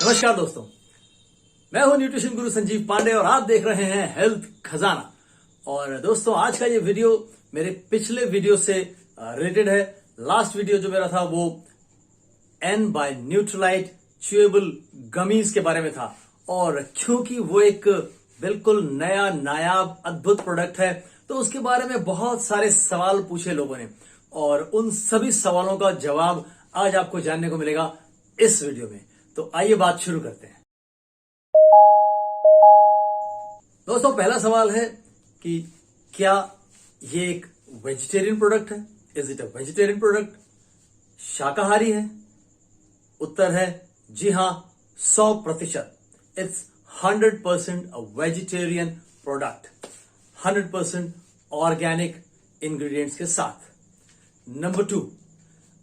नमस्कार दोस्तों, मैं हूं न्यूट्रिशन गुरु संजीव पांडे और आप देख रहे हैं हेल्थ खजाना। और दोस्तों, आज का ये वीडियो मेरे पिछले वीडियो से रिलेटेड है। लास्ट वीडियो जो मेरा था वो N by Nutrilite chewable gummies के बारे में था। और क्योंकि वो एक बिल्कुल नया नायाब अद्भुत प्रोडक्ट है, तो उसके बारे में बहुत सारे सवाल पूछे लोगों ने और उन सभी सवालों का जवाब आज आपको जानने को मिलेगा इस वीडियो में। तो आइए बात शुरू करते हैं। दोस्तों, पहला सवाल है कि क्या ये एक वेजिटेरियन प्रोडक्ट है? Is it a vegetarian product? शाकाहारी है? उत्तर है जी हां, 100%। It's 100% a vegetarian product, 100% organic ingredients के साथ। नंबर 2,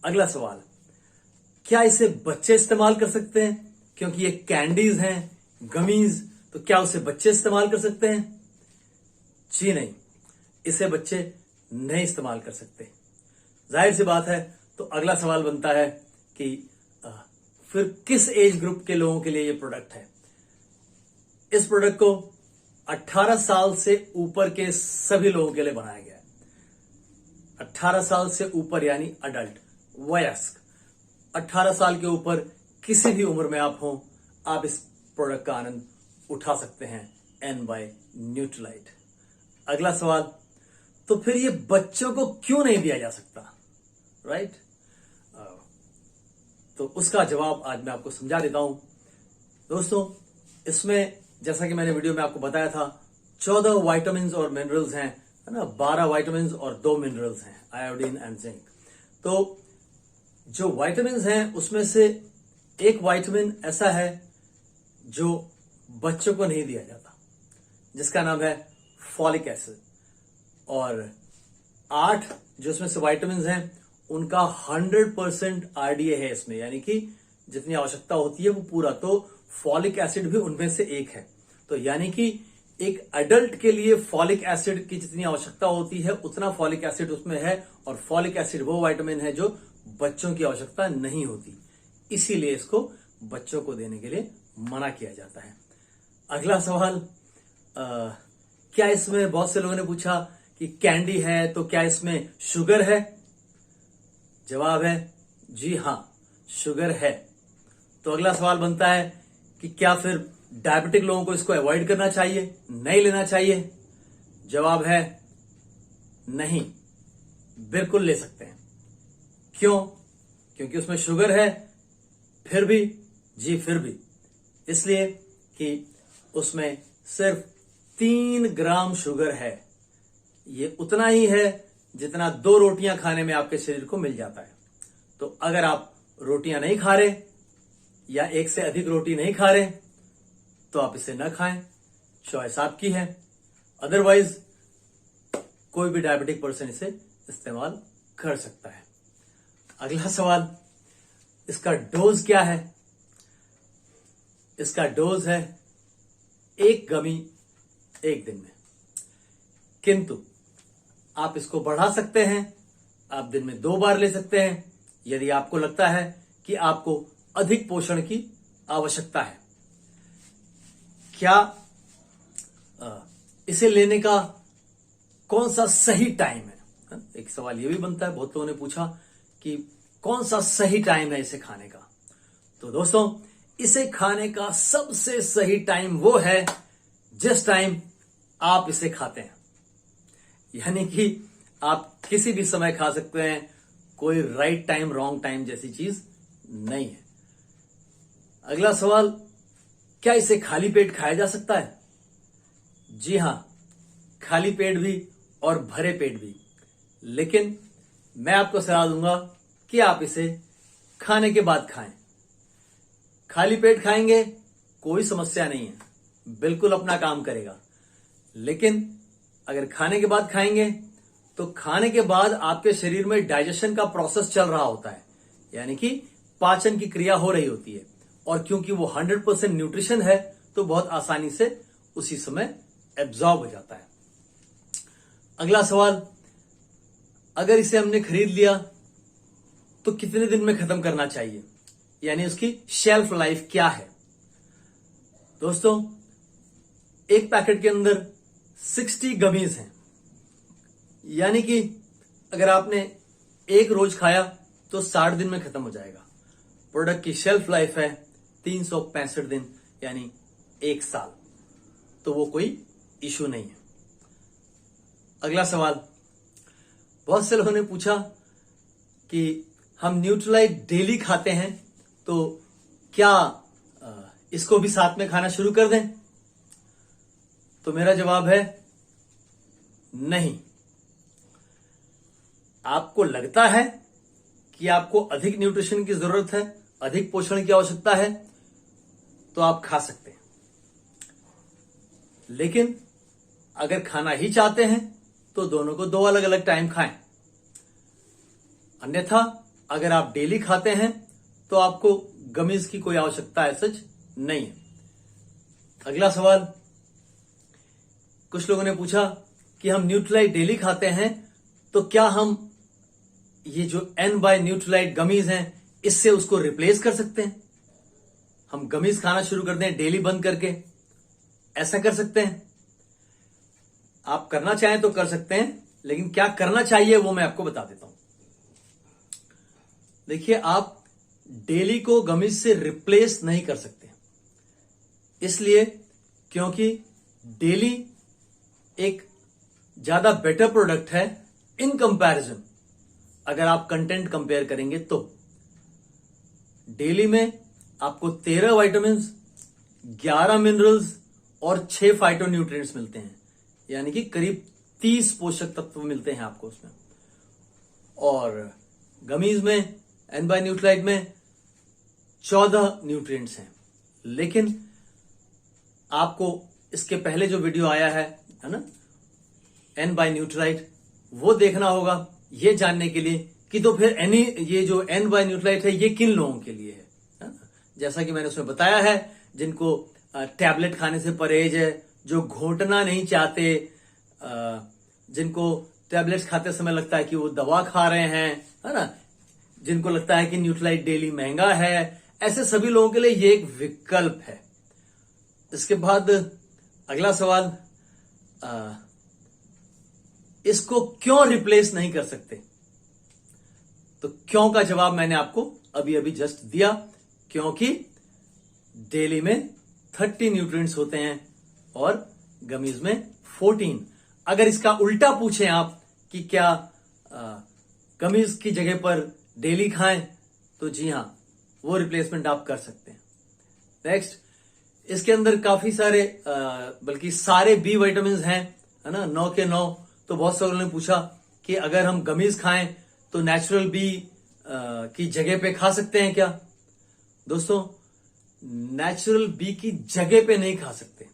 अगला सवाल, क्या इसे बच्चे इस्तेमाल कर सकते हैं? क्योंकि ये कैंडीज हैं, गमीज, तो क्या उसे बच्चे इस्तेमाल कर सकते हैं? जी नहीं, इसे बच्चे नहीं इस्तेमाल कर सकते। जाहिर सी बात है। तो अगला सवाल बनता है कि फिर किस एज ग्रुप के लोगों के लिए ये प्रोडक्ट है? इस प्रोडक्ट को 18 साल से ऊपर के सभी लोगों के लिए बनाया गया है। 18 साल से ऊपर यानी अडल्ट, वयस्क। 18 साल के ऊपर किसी भी उम्र में आप हो, आप इस प्रोडक्ट का आनंद उठा सकते हैं एन बाय न्यूट्रलाइट। अगला सवाल, तो फिर ये बच्चों को क्यों नहीं दिया जा सकता? राइट? तो उसका जवाब आज मैं आपको समझा देता हूं। दोस्तों, इसमें जैसा कि मैंने वीडियो में आपको बताया था, 14 विटामिन और मिनरल्स हैं, है ना। 12 विटामिन और 2 मिनरल्स हैं, आयोडीन एंड जिंक। तो जो विटामिन हैं उसमें से एक विटामिन ऐसा है जो बच्चों को नहीं दिया जाता, जिसका नाम है फॉलिक एसिड। और 8 जो इसमें से विटामिन हैं उनका 100% आरडीए है इसमें, यानी कि जितनी आवश्यकता होती है वो पूरा। तो फॉलिक एसिड भी उनमें से एक है। तो यानी कि एक एडल्ट के लिए फॉलिक एसिड की जितनी आवश्यकता होती है उतना फॉलिक एसिड उसमें है। और फॉलिक एसिड वो विटामिन है जो बच्चों की आवश्यकता नहीं होती, इसीलिए इसको बच्चों को देने के लिए मना किया जाता है। अगला सवाल, क्या इसमें, बहुत से लोगों ने पूछा कि कैंडी है तो क्या इसमें शुगर है? जवाब है जी हां, शुगर है। तो अगला सवाल बनता है कि क्या फिर डायबिटिक लोगों को इसको अवॉइड करना चाहिए, नहीं लेना चाहिए? जवाब है नहीं, बिल्कुल ले सकते हैं। क्यों? क्योंकि उसमें शुगर है। फिर भी, जी फिर भी, इसलिए कि उसमें सिर्फ 3 ग्राम शुगर है। ये उतना ही है जितना 2 रोटियां खाने में आपके शरीर को मिल जाता है। तो अगर आप रोटियां नहीं खा रहे या एक से अधिक रोटी नहीं खा रहे तो आप इसे न खाएं, चॉइस आपकी है। अदरवाइज कोई भी डायबिटिक पर्सन इसे इस्तेमाल कर सकता है। अगला सवाल, इसका डोज क्या है? इसका डोज है 1 गमी 1 दिन में, किंतु आप इसको बढ़ा सकते हैं। आप दिन में 2 बार ले सकते हैं यदि आपको लगता है कि आपको अधिक पोषण की आवश्यकता है। क्या इसे लेने का कौन सा सही टाइम है? एक सवाल यह भी बनता है, बहुत लोगों ने पूछा कि कौन सा सही टाइम है इसे खाने का। तो दोस्तों, इसे खाने का सबसे सही टाइम वो है जिस टाइम आप इसे खाते हैं। यानी कि आप किसी भी समय खा सकते हैं, कोई राइट टाइम रॉन्ग टाइम जैसी चीज नहीं है। अगला सवाल, क्या इसे खाली पेट खाया जा सकता है? जी हां, खाली पेट भी और भरे पेट भी। लेकिन मैं आपको सलाह दूंगा कि आप इसे खाने के बाद खाएं। खाली पेट खाएंगे कोई समस्या नहीं है, बिल्कुल अपना काम करेगा। लेकिन अगर खाने के बाद खाएंगे तो खाने के बाद आपके शरीर में डाइजेशन का प्रोसेस चल रहा होता है, यानी कि पाचन की क्रिया हो रही होती है। और क्योंकि वो 100% न्यूट्रिशन है तो बहुत आसानी से उसी समय एब्जॉर्ब हो जाता है। अगला सवाल, अगर इसे हमने खरीद लिया तो कितने दिन में खत्म करना चाहिए, यानी उसकी शेल्फ लाइफ क्या है? दोस्तों, एक पैकेट के अंदर 60 गमीज हैं, यानी कि अगर आपने एक रोज खाया तो 60 दिन में खत्म हो जाएगा। प्रोडक्ट की शेल्फ लाइफ है 365 दिन, यानी 1 साल, तो वो कोई इशू नहीं है। अगला सवाल, बहुत से लोगों ने पूछा कि हम न्यूट्रीलाइट डेली खाते हैं तो क्या इसको भी साथ में खाना शुरू कर दें? तो मेरा जवाब है नहीं। आपको लगता है कि आपको अधिक न्यूट्रिशन की जरूरत है, अधिक पोषण की आवश्यकता है, तो आप खा सकते हैं। लेकिन अगर खाना ही चाहते हैं तो दोनों को 2 अलग अलग टाइम खाएं। अन्यथा अगर आप डेली खाते हैं तो आपको गमीज की कोई आवश्यकता है सच नहीं है। अगला सवाल, कुछ लोगों ने पूछा कि हम न्यूट्रीलाइट डेली खाते हैं तो क्या हम ये जो N बाय न्यूट्रीलाइट गमीज हैं इससे उसको रिप्लेस कर सकते हैं? हम गमीज खाना शुरू कर दें डेली बंद करके, ऐसा कर सकते हैं? आप करना चाहें तो कर सकते हैं, लेकिन क्या करना चाहिए वो मैं आपको बता देता हूं। देखिए, आप डेली को गमीज से रिप्लेस नहीं कर सकते, इसलिए क्योंकि डेली एक ज्यादा बेटर प्रोडक्ट है इन कंपैरिजन। अगर आप कंटेंट कंपेयर करेंगे तो डेली में आपको 13 विटामिन, 11 मिनरल्स और 6 फाइटोन्यूट्रिएंट्स मिलते हैं, यानी कि करीब 30 पोषक तत्व मिलते हैं आपको उसमें। और गमीज में N बाय न्यूट्रीलाइट में 14 न्यूट्रिएंट्स हैं। लेकिन आपको इसके पहले जो वीडियो आया है ना, N बाय न्यूट्रीलाइट, वो देखना होगा ये जानने के लिए कि तो फिर ये जो N बाय न्यूट्रीलाइट है ये किन लोगों के लिए है ना? जैसा कि मैंने उसमें बताया है, जिनको टैबलेट खाने से परहेज है, जो घोटना नहीं चाहते, जिनको टैबलेट्स खाते समय लगता है कि वो दवा खा रहे हैं, है ना, जिनको लगता है कि न्यूट्रीलाइट डेली महंगा है, ऐसे सभी लोगों के लिए ये एक विकल्प है। इसके बाद अगला सवाल, इसको क्यों रिप्लेस नहीं कर सकते? तो क्यों का जवाब मैंने आपको अभी अभी जस्ट दिया, क्योंकि डेली में 30 न्यूट्रिएंट्स होते हैं और गमीज में 14। अगर इसका उल्टा पूछें आप कि क्या गमीज की जगह पर डेली खाएं, तो जी हां, वो रिप्लेसमेंट आप कर सकते हैं। नेक्स्ट, इसके अंदर काफी सारे बल्कि सारे बी विटामिन हैं, है ना, 9 के 9। तो बहुत सारे लोगों ने पूछा कि अगर हम गमीज खाएं तो नेचुरल बी की जगह पे खा सकते हैं क्या? दोस्तों, नेचुरल बी की जगह पे नहीं खा सकते।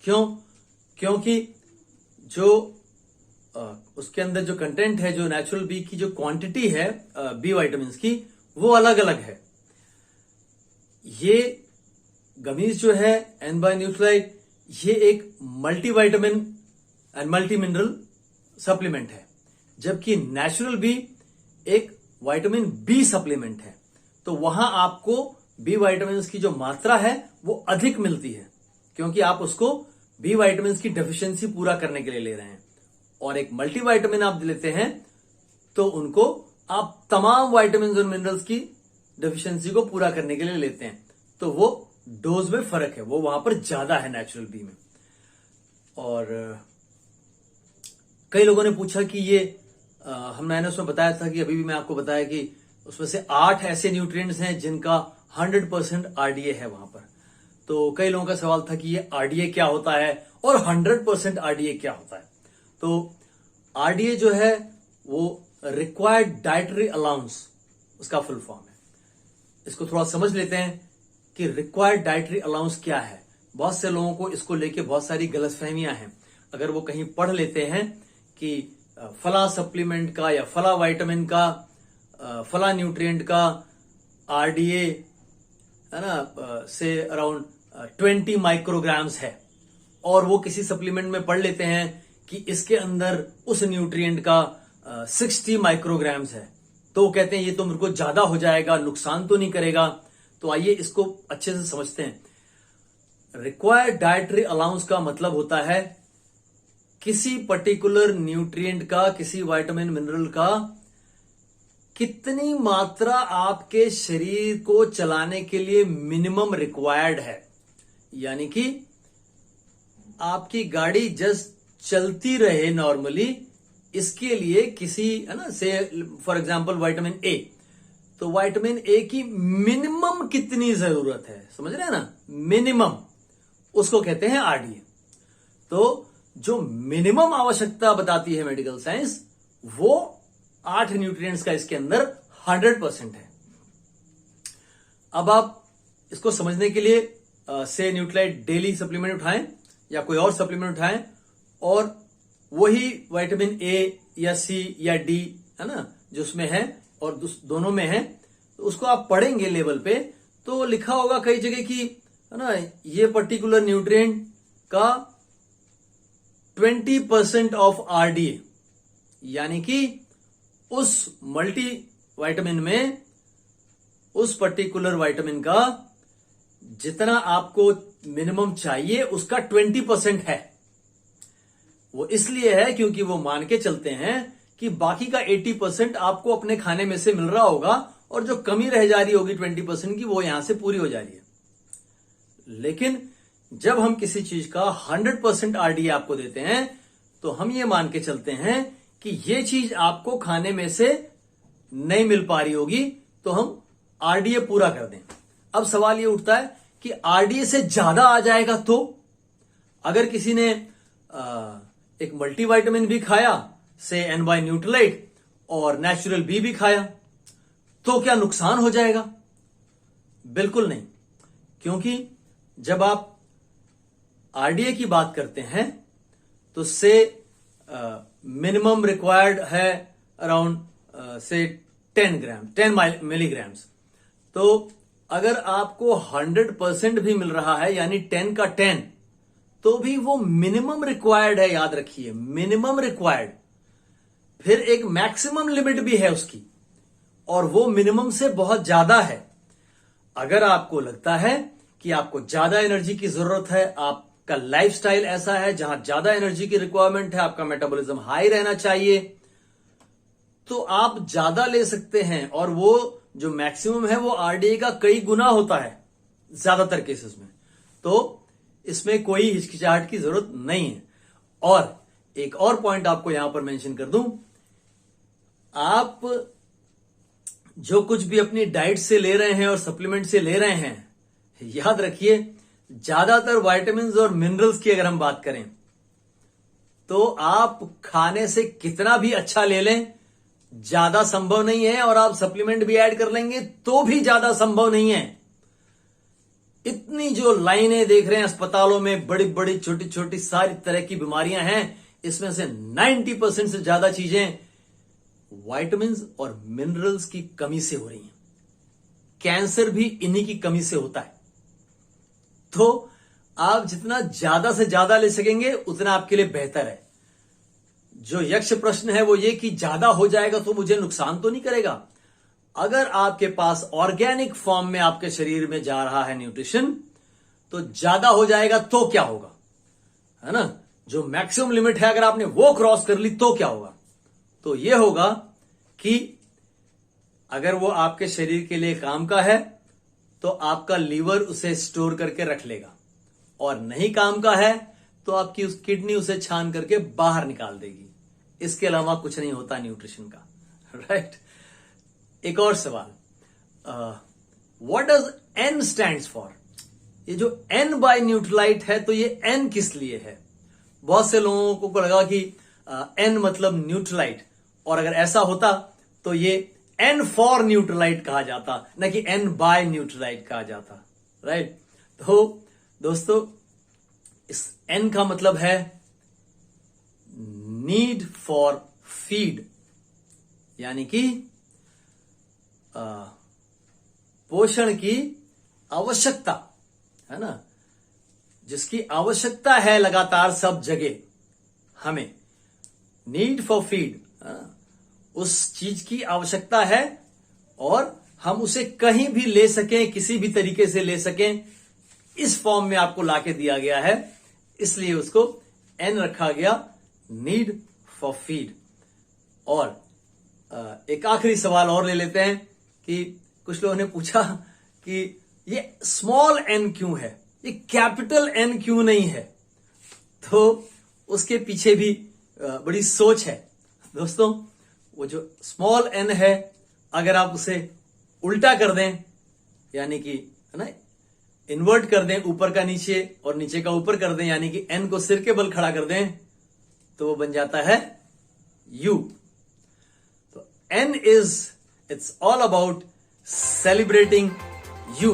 क्यों? क्योंकि जो उसके अंदर जो कंटेंट है, जो नेचुरल बी की जो क्वांटिटी है बी विटामिन की, वो अलग अलग है। ये गमीज जो है N बाय न्यूट्रीलाइट, ये एक multivitamin and multi mineral supplement है, जबकि नेचुरल बी एक विटामिन बी सप्लीमेंट है। तो वहां आपको बी विटामिन की जो मात्रा है वो अधिक मिलती है, क्योंकि आप उसको बी विटामिन की डेफिशिएंसी पूरा करने के लिए ले रहे हैं। और एक मल्टीविटामिन आप लेते हैं तो उनको आप तमाम विटामिन और मिनरल्स की डेफिशिएंसी को पूरा करने के लिए लेते हैं, तो वो डोज में फर्क है, वो वहां पर ज्यादा है नेचुरल बी में। और कई लोगों ने पूछा कि ये मैंने उसमें बताया था कि अभी भी मैं आपको बताया कि उसमें से 8 ऐसे न्यूट्रिएंट्स हैं जिनका 100% RDA है वहां पर। तो कई लोगों का सवाल था कि ये RDA क्या होता है और 100% RDA क्या होता है? तो RDA जो है वो रिक्वायर्ड डाइटरी अलाउंस, उसका फुल फॉर्म है। इसको थोड़ा समझ लेते हैं कि रिक्वायर्ड डाइटरी अलाउंस क्या है। बहुत से लोगों को इसको लेके बहुत सारी गलतफहमियां हैं। अगर वो कहीं पढ़ लेते हैं कि फला सप्लीमेंट का या फला विटामिन का, फला न्यूट्रिएंट का RDA है ना से अराउंड 20 माइक्रोग्राम्स है, और वो किसी सप्लीमेंट में पढ़ लेते हैं कि इसके अंदर उस न्यूट्रिएंट का 60 माइक्रोग्राम्स है, तो वो कहते हैं ये तो मेरे को ज्यादा हो जाएगा, नुकसान तो नहीं करेगा। तो आइए इसको अच्छे से समझते हैं। रिक्वायर्ड डाइटरी अलाउंस का मतलब होता है किसी पर्टिकुलर न्यूट्रिएंट का, किसी विटामिन मिनरल का कितनी मात्रा आपके शरीर को चलाने के लिए मिनिमम रिक्वायर्ड है। यानी कि आपकी गाड़ी जस्ट चलती रहे नॉर्मली, इसके लिए किसी, है ना, से फॉर एग्जांपल विटामिन ए, तो विटामिन ए की मिनिमम कितनी जरूरत है, समझ रहे हैं ना, मिनिमम, उसको कहते हैं आरडीए। तो जो मिनिमम आवश्यकता बताती है मेडिकल साइंस, वो 8 न्यूट्रिएंट्स का इसके अंदर 100% है। अब आप इसको समझने के लिए से न्यूट्राइट डेली सप्लीमेंट उठाएं या कोई और सप्लीमेंट उठाएं और वही विटामिन ए या सी या डी, है ना, जो उसमें है और दोनों में है, तो उसको आप पढ़ेंगे लेवल पे, तो लिखा होगा कई जगह की, है ना, ये पर्टिकुलर न्यूट्रिएंट का 20% ऑफ आरडीए, यानी कि उस मल्टी विटामिन में उस पर्टिकुलर विटामिन का जितना आपको मिनिमम चाहिए उसका 20% है। वो इसलिए है क्योंकि वो मान के चलते हैं कि बाकी का 80% आपको अपने खाने में से मिल रहा होगा और जो कमी रह जा रही होगी 20% की, वो यहां से पूरी हो जा रही है। लेकिन जब हम किसी चीज का 100% आरडीए आपको देते हैं, तो हम ये मान के चलते हैं कि ये चीज आपको खाने में से नहीं मिल पा रही होगी, तो हम आरडीए पूरा कर दें। अब सवाल ये उठता है कि आरडीए से ज्यादा आ जाएगा तो, अगर किसी ने एक मल्टीविटामिन भी खाया, से एनवाई न्यूट्रलाइट, और नेचुरल बी भी खाया, तो क्या नुकसान हो जाएगा? बिल्कुल नहीं, क्योंकि जब आप आरडीए की बात करते हैं तो से मिनिमम रिक्वायर्ड है अराउंड से 10 मिलीग्राम्स। तो अगर आपको 100% भी मिल रहा है, यानी 10 का 10, तो भी वो मिनिमम रिक्वायर्ड है, याद रखिए, मिनिमम रिक्वायर्ड। फिर एक मैक्सिमम लिमिट भी है उसकी, और वो मिनिमम से बहुत ज्यादा है। अगर आपको लगता है कि आपको ज्यादा एनर्जी की जरूरत है, आपका लाइफस्टाइल ऐसा है जहां ज्यादा एनर्जी की रिक्वायरमेंट है, आपका मेटाबॉलिज्म हाई रहना चाहिए, तो आप ज्यादा ले सकते हैं, और वो जो मैक्सिमम है वो आरडीए का कई गुना होता है ज्यादातर केसेस में। तो इसमें कोई हिचकिचाहट की जरूरत नहीं है। और एक और पॉइंट आपको यहां पर मेंशन कर दूं, आप जो कुछ भी अपनी डाइट से ले रहे हैं और सप्लीमेंट से ले रहे हैं, याद रखिए, ज्यादातर विटामिन्स और मिनरल्स की अगर हम बात करें, तो आप खाने से कितना भी अच्छा ले लें, ज्यादा संभव नहीं है, और आप सप्लीमेंट भी ऐड कर लेंगे तो भी ज्यादा संभव नहीं है। इतनी जो लाइनें देख रहे हैं अस्पतालों में, बड़ी बड़ी छोटी छोटी सारी तरह की बीमारियां हैं, इसमें से 90% से ज्यादा चीजें विटामिन्स और मिनरल्स की कमी से हो रही हैं। कैंसर भी इन्हीं की कमी से होता है। तो आप जितना ज्यादा से ज्यादा ले सकेंगे उतना आपके लिए बेहतर है। जो यक्ष प्रश्न है वो ये कि ज्यादा हो जाएगा तो मुझे नुकसान तो नहीं करेगा? अगर आपके पास ऑर्गेनिक फॉर्म में आपके शरीर में जा रहा है न्यूट्रिशन, तो ज्यादा हो जाएगा तो क्या होगा, है ना? जो मैक्सिमम लिमिट है अगर आपने वो क्रॉस कर ली तो क्या होगा? तो ये होगा कि अगर वो आपके शरीर के लिए काम का है तो आपका लीवर उसे स्टोर करके रख लेगा, और नहीं काम का है तो आपकी उस किडनी उसे छान करके बाहर निकाल देगी। इसके अलावा कुछ नहीं होता न्यूट्रिशन का, राइट? एक और सवाल, what does N stands for? ये जो एन बाय न्यूट्रलाइट है, तो ये एन किस लिए है? बहुत से लोगों को लगा कि एन मतलब न्यूट्रलाइट, और अगर ऐसा होता तो ये एन फॉर न्यूट्रलाइट कहा जाता, न कि एन बाय न्यूट्रलाइट कहा जाता, राइट? तो दोस्तों, इस एन का मतलब है नीड फॉर फीड, यानी कि पोषण की आवश्यकता, है ना, जिसकी आवश्यकता है लगातार सब जगह हमें, नीड फॉर फीड, उस चीज की आवश्यकता है, और हम उसे कहीं भी ले सकें, किसी भी तरीके से ले सकें, इस फॉर्म में आपको लाके दिया गया है, इसलिए उसको एन रखा गया, नीड फॉर फीड। और एक आखिरी सवाल और ले लेते हैं कि कुछ लोगों ने पूछा कि ये स्मॉल एन क्यों है, ये कैपिटल एन क्यों नहीं है। तो उसके पीछे भी बड़ी सोच है दोस्तों। वो जो स्मॉल एन है, अगर आप उसे उल्टा कर दें, यानी कि है ना, इन्वर्ट कर दें, ऊपर का नीचे और नीचे का ऊपर कर दें, यानी कि एन को सिर के बल खड़ा कर दें, तो वो बन जाता है यू। तो N it's all about celebrating you.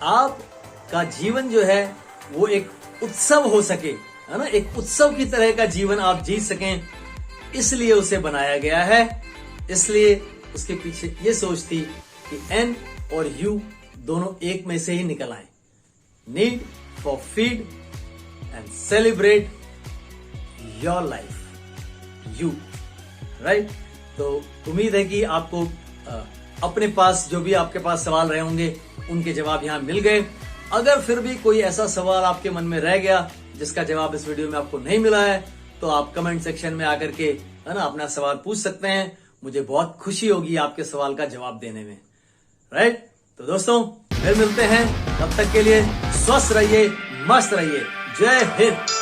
आपका जीवन जो है वो एक उत्सव हो सके, है ना, एक उत्सव की तरह का जीवन आप जी सकें, इसलिए उसे बनाया गया है। इसलिए उसके पीछे ये सोच थी कि एन और यू दोनों एक में से ही निकल आए। Need for feed and celebrate your life, you, right. तो उम्मीद है कि आपको अपने पास जो भी आपके पास सवाल रहे होंगे उनके जवाब यहां मिल गए। अगर फिर भी कोई ऐसा सवाल आपके मन में रह गया जिसका जवाब इस वीडियो में आपको नहीं मिला है, तो आप कमेंट सेक्शन में आकर के, है ना, अपना सवाल पूछ सकते हैं। मुझे बहुत खुशी होगी आपके सवाल का जवाब देने में, राइट। तो दोस्तों फिर मिलते हैं, तब तक के लिए स्वस्थ रहिए, मस्त रहिए। जय हिंद।